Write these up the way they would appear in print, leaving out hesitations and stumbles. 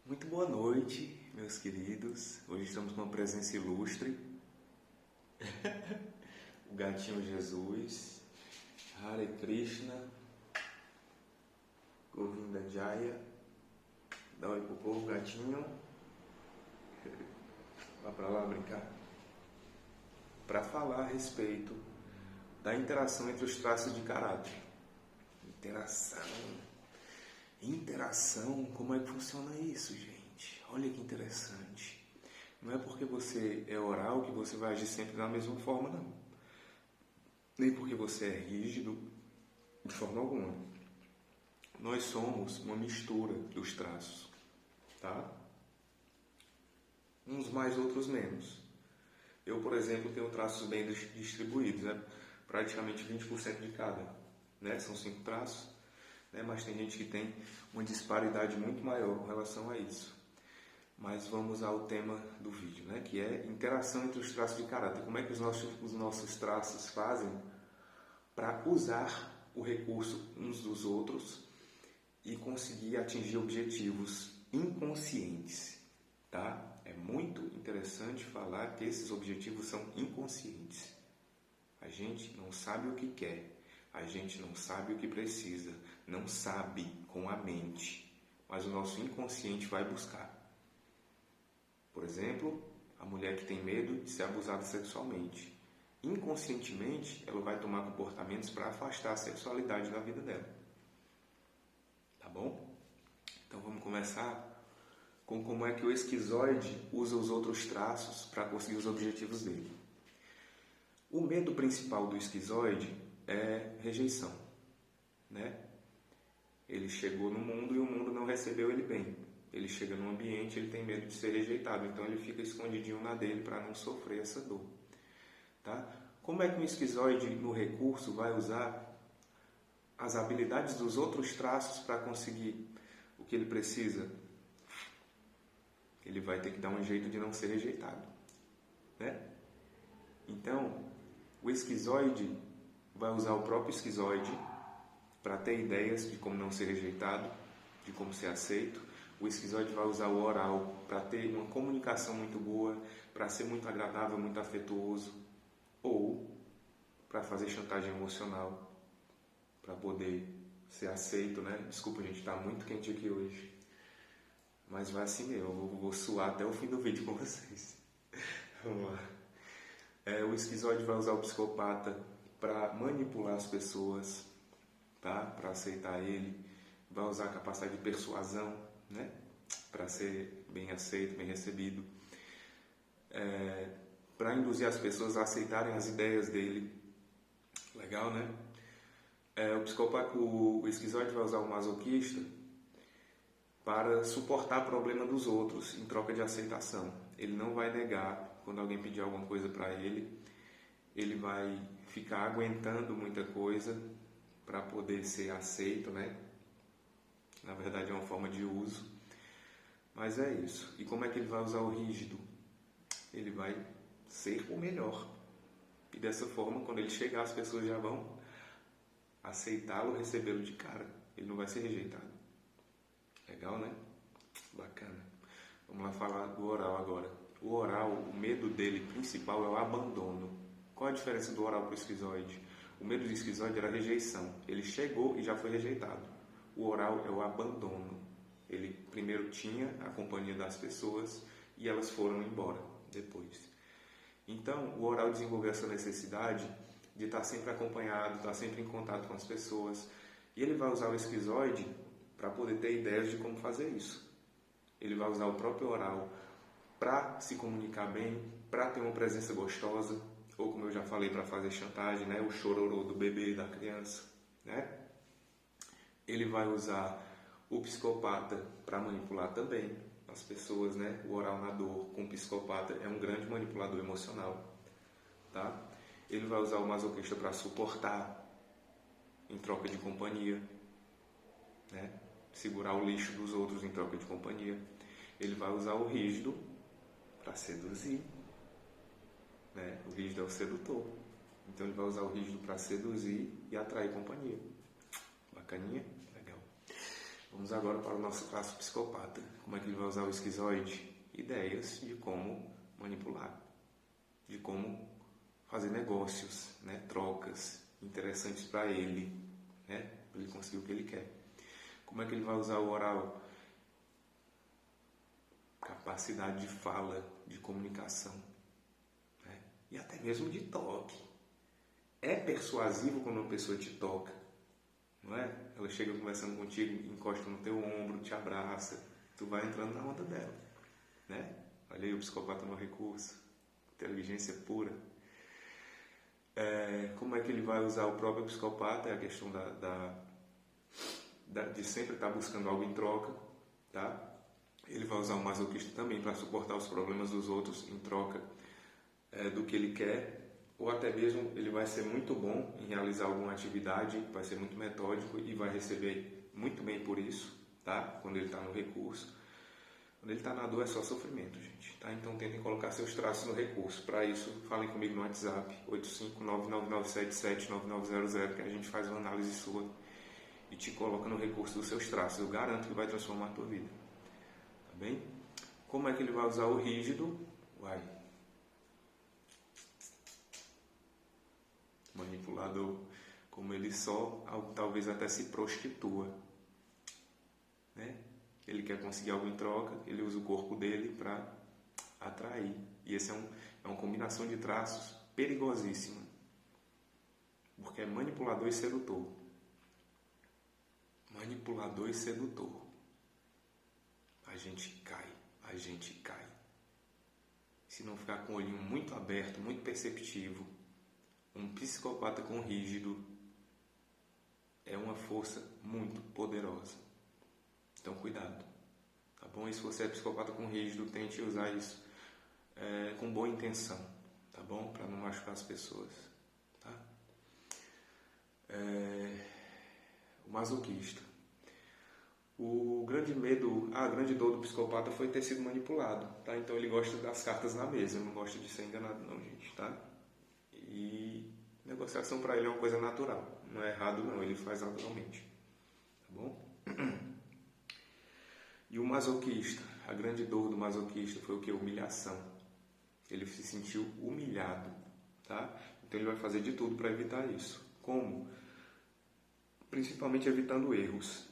Muito boa noite, meus queridos. Hoje estamos com uma presença ilustre. O gatinho Jesus, Hare Krishna, Govinda Jaya. Dá oi pro povo, gatinho. Vá pra lá brincar. Para falar a respeito da interação entre os traços de caráter. Interação, como é que funciona isso, gente? Olha que interessante. Não é porque você é oral que você vai agir sempre da mesma forma, não. Nem porque você é rígido, de forma alguma. Nós somos uma mistura dos traços, tá? Uns mais, outros menos. Eu, por exemplo, tenho traços bem distribuídos, né? Praticamente 20% de cada, né? São 5 traços. Mas tem gente que tem uma disparidade muito maior com relação a isso. Mas vamos ao tema do vídeo, né? Que é interação entre os traços de caráter. Como é que os nossos traços fazem para usar o recurso uns dos outros e conseguir atingir objetivos inconscientes, tá? É muito interessante falar que esses objetivos são inconscientes. A gente não sabe o que quer. A gente não sabe o que precisa, não sabe com a mente, mas o nosso inconsciente vai buscar. Por exemplo, a mulher que tem medo de ser abusada sexualmente. Inconscientemente, ela vai tomar comportamentos para afastar a sexualidade da vida dela. Tá bom? Então vamos começar com como é que o esquizoide usa os outros traços para conseguir os objetivos dele. O medo principal do esquizoide é rejeição, né? Ele chegou no mundo e o mundo não recebeu ele bem. Ele chega num ambiente, ele tem medo de ser rejeitado, então ele fica escondidinho na dele para não sofrer essa dor, tá? Como é que um esquizoide no recurso vai usar as habilidades dos outros traços para conseguir o que ele precisa? Ele vai ter que dar um jeito de não ser rejeitado, né? Então, o esquizoide vai usar o próprio esquizoide para ter ideias de como não ser rejeitado, de como ser aceito. O esquizoide vai usar o oral para ter uma comunicação muito boa, para ser muito agradável, muito afetuoso, ou para fazer chantagem emocional, para poder ser aceito, né? Desculpa, gente, está muito quente aqui hoje, mas vai assim mesmo, eu vou suar até o fim do vídeo com vocês. Vamos lá. O esquizoide vai usar o psicopata para manipular as pessoas, tá? Para aceitar ele. Vai usar a capacidade de persuasão, né? Para ser bem aceito, bem recebido. Para induzir as pessoas a aceitarem as ideias dele. Legal, né? O esquizoide vai usar o masoquista para suportar o problema dos outros em troca de aceitação. Ele não vai negar quando alguém pedir alguma coisa para ele. Ele vai ficar aguentando muita coisa para poder ser aceito, né? Na verdade é uma forma de uso, mas é isso. E como é que ele vai usar o rígido? Ele vai ser o melhor. E dessa forma, quando ele chegar, as pessoas já vão aceitá-lo, recebê-lo de cara. Ele não vai ser rejeitado. Legal, né? Bacana. Vamos lá falar do oral agora. O oral, o medo dele principal é o abandono. Qual a diferença do oral para o esquizoide? O medo do esquizoide era a rejeição. Ele chegou e já foi rejeitado. O oral é o abandono. Ele primeiro tinha a companhia das pessoas e elas foram embora depois. Então, o oral desenvolveu essa necessidade de estar sempre acompanhado, estar sempre em contato com as pessoas. E ele vai usar o esquizoide para poder ter ideias de como fazer isso. Ele vai usar o próprio oral para se comunicar bem, para ter uma presença gostosa, ou como eu já falei, para fazer chantagem, né? O chororô do bebê, da criança, né? Ele vai usar o psicopata para manipular também as pessoas, né? O oral na dor com o psicopata é um grande manipulador emocional, tá? Ele vai usar o masoquista para suportar em troca de companhia, né? Segurar o lixo dos outros em troca de companhia. Ele vai usar o rígido para seduzir, né? O rígido é o sedutor. Então ele vai usar o rígido para seduzir e atrair companhia. Bacaninha? Legal. Vamos agora para o nosso traço psicopata. Como é que ele vai usar o esquizoide? Ideias de como manipular, de como fazer negócios, né? Trocas interessantes para ele, né? Para ele conseguir o que ele quer. Como é que ele vai usar o oral? Capacidade de fala, de comunicação, né? E até mesmo de toque. É persuasivo quando uma pessoa te toca, não é? Ela chega conversando contigo, encosta no teu ombro, te abraça, tu vai entrando na onda dela, né? Olha aí o psicopata no recurso, inteligência pura. Como é que ele vai usar o próprio psicopata? É a questão de sempre estar buscando algo em troca, tá? Ele vai usar o masoquista também para suportar os problemas dos outros em troca do que ele quer, ou até mesmo ele vai ser muito bom em realizar alguma atividade, vai ser muito metódico e vai receber muito bem por isso, tá? Quando ele está no recurso. Quando ele está na dor é só sofrimento, gente, tá? Então tentem colocar seus traços no recurso. Para isso, falem comigo no WhatsApp 85999779900, que a gente faz uma análise sua e te coloca no recurso dos seus traços. Eu garanto que vai transformar a tua vida. Tá bem? Como é que ele vai usar o rígido? Manipulador, como ele só, talvez até se prostitua, né? Ele quer conseguir algo em troca, ele usa o corpo dele para atrair. E esse é uma combinação de traços perigosíssima, porque é manipulador e sedutor. Manipulador e sedutor. A gente cai. Se não ficar com o olhinho muito aberto, muito perceptivo, um psicopata com rígido é uma força muito poderosa. Então, cuidado, tá bom? E se você é psicopata com rígido, tente usar isso com boa intenção, tá bom? Para não machucar as pessoas, tá? O masoquista. O grande medo, a grande dor do psicopata foi ter sido manipulado, tá? Então ele gosta das cartas na mesa, não gosta de ser enganado não, gente, tá? E negociação para ele é uma coisa natural, não é errado não, ele faz naturalmente, tá bom? E o masoquista, a grande dor do masoquista foi o que? Humilhação. Ele se sentiu humilhado, tá? Então ele vai fazer de tudo para evitar isso. Como? Principalmente evitando erros.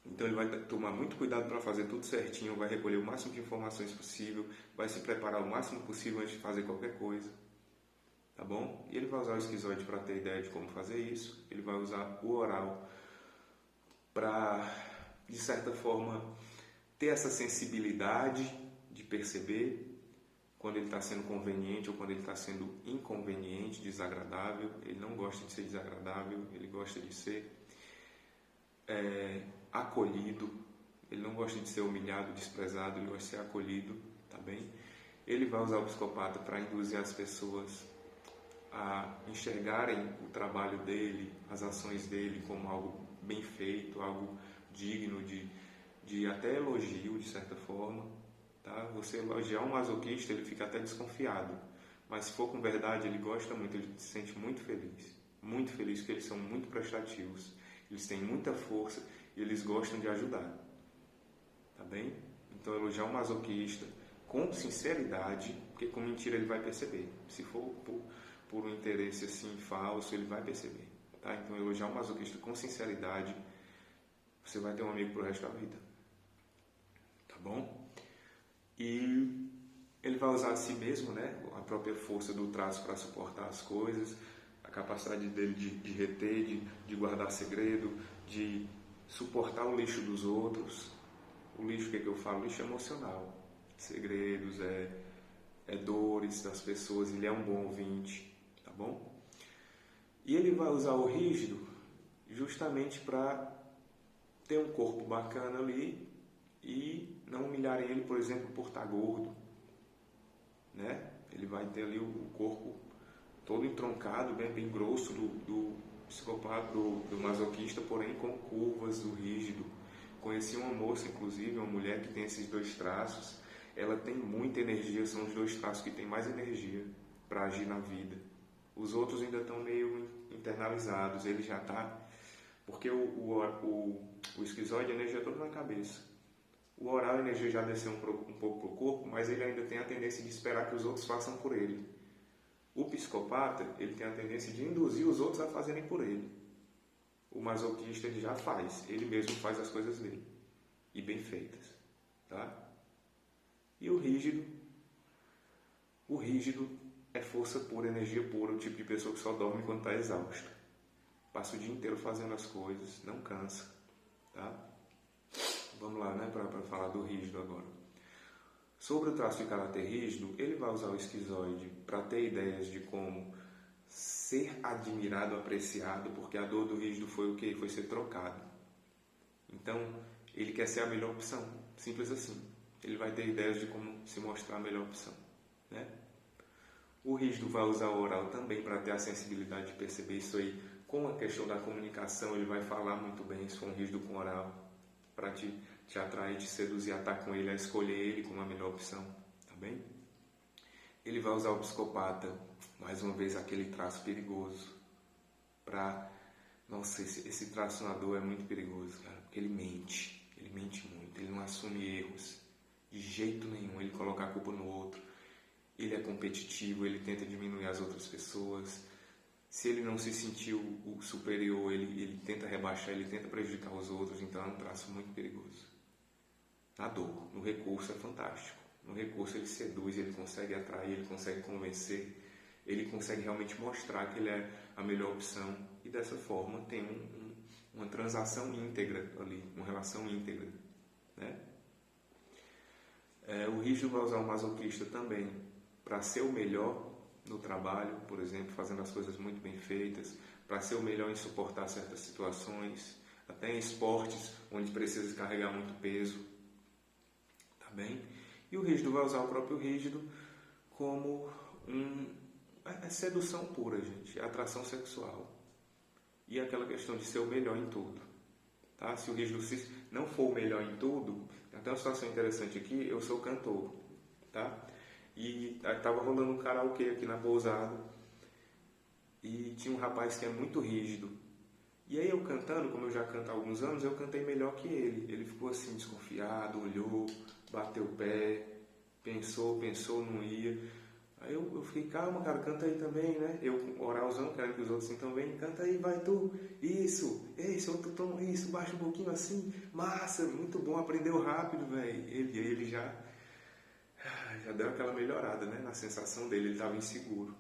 Então ele vai tomar muito cuidado para fazer tudo certinho, vai recolher o máximo de informações possível, vai se preparar o máximo possível antes de fazer qualquer coisa, tá bom? E ele vai usar o esquizoide para ter ideia de como fazer isso, ele vai usar o oral para, de certa forma, ter essa sensibilidade de perceber quando ele está sendo conveniente ou quando ele está sendo inconveniente, desagradável. Ele não gosta de ser desagradável, ele gosta de ser acolhido, ele não gosta de ser humilhado, desprezado, ele gosta de ser acolhido, tá bem? Ele vai usar o psicopata para induzir as pessoas a enxergarem o trabalho dele, as ações dele como algo bem feito, algo digno de até elogio, de certa forma, tá? Você elogiar um masoquista, ele fica até desconfiado, mas se for com verdade, ele gosta muito, ele se sente muito feliz, porque eles são muito prestativos, eles têm muita força e eles gostam de ajudar, tá bem? Então elogiar um masoquista com sinceridade, porque com mentira ele vai perceber, se for por um interesse assim falso, ele vai perceber, tá? Então elogiar um masoquista com sinceridade, você vai ter um amigo pro resto da vida, tá bom? E ele vai usar de si mesmo, né? A própria força do traço para suportar as coisas, a capacidade dele de reter, de guardar segredo, de suportar o lixo dos outros. O lixo, o que eu falo? Lixo emocional. Segredos, dores das pessoas. Ele é um bom ouvinte, tá bom? E ele vai usar o rígido justamente para ter um corpo bacana ali e não humilharem ele, por exemplo, por estar gordo, né? Ele vai ter ali o corpo todo entroncado, bem grosso do psicopata, do masoquista, porém com curvas do rígido. Conheci uma moça, inclusive, uma mulher que tem esses dois traços. Ela tem muita energia, são os dois traços que têm mais energia para agir na vida. Os outros ainda estão meio internalizados, ele já está Porque o esquizoide, a energia é toda na cabeça. O oral, a energia já desceu um pouco para o corpo, mas ele ainda tem a tendência de esperar que os outros façam por ele. O psicopata, ele tem a tendência de induzir os outros a fazerem por ele. O masoquista, ele já faz, ele mesmo faz as coisas dele. E bem feitas. Tá? E o rígido é força pura, energia pura, o tipo de pessoa que só dorme quando está exausto. Passa o dia inteiro fazendo as coisas, não cansa. Tá? Vamos lá, né, para falar do rígido agora. Sobre o traço de caráter rígido, ele vai usar o esquizoide para ter ideias de como ser admirado, apreciado, porque a dor do rígido foi o quê? Foi ser trocado. Então, ele quer ser a melhor opção, simples assim. Ele vai ter ideias de como se mostrar a melhor opção, né? O rígido vai usar o oral também para ter a sensibilidade de perceber isso aí. Com a questão da comunicação, ele vai falar muito bem, se for um rígido com oral, para te atrair, te seduzir, a estar com ele, a escolher ele como a melhor opção, tá bem? Ele vai usar o psicopata, mais uma vez, aquele traço perigoso, nossa, esse traço na dor é muito perigoso, cara, porque ele mente muito, ele não assume erros, de jeito nenhum, ele coloca a culpa no outro, ele é competitivo, ele tenta diminuir as outras pessoas. Se ele não se sentiu o superior, ele tenta rebaixar, ele tenta prejudicar os outros, então é um traço muito perigoso. Na dor, no recurso é fantástico. No recurso ele seduz, ele consegue atrair, ele consegue convencer, ele consegue realmente mostrar que ele é a melhor opção e dessa forma tem uma transação íntegra ali, uma relação íntegra, né? O rígido vai usar o masoquista também para ser o melhor no trabalho, por exemplo, fazendo as coisas muito bem feitas, para ser o melhor em suportar certas situações, até em esportes onde precisa carregar muito peso, tá bem? E o rígido vai usar o próprio rígido como é sedução pura, gente, é atração sexual e aquela questão de ser o melhor em tudo, tá? Se o rígido não for o melhor em tudo, tem até uma situação interessante aqui, eu sou cantor, tá? E estava rolando um karaokê aqui na pousada e tinha um rapaz que é muito rígido. E aí eu cantando, como eu já canto há alguns anos, eu cantei melhor que ele. Ele ficou assim desconfiado, olhou, bateu o pé, pensou, não ia. Aí eu fiquei, calma cara, canta aí também, né? Eu oralzão, querendo que os outros assim também, canta aí, vai tu, isso, esse outro tom, isso, baixa um pouquinho assim, massa, muito bom, aprendeu rápido, velho. Ele já deu aquela melhorada, né? Na sensação dele, ele estava inseguro.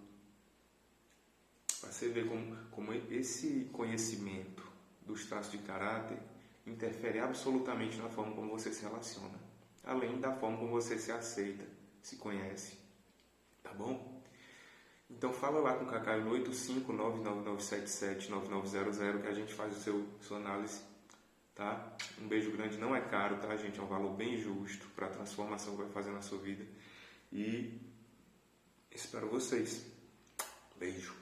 Para você ver como esse conhecimento dos traços de caráter interfere absolutamente na forma como você se relaciona, além da forma como você se aceita, se conhece, tá bom? Então fala lá com o Cacaio no 85999779900 que a gente faz sua análise, tá? Um beijo grande, não é caro, tá, gente? É um valor bem justo para a transformação que vai fazer na sua vida. E espero vocês. Beijo.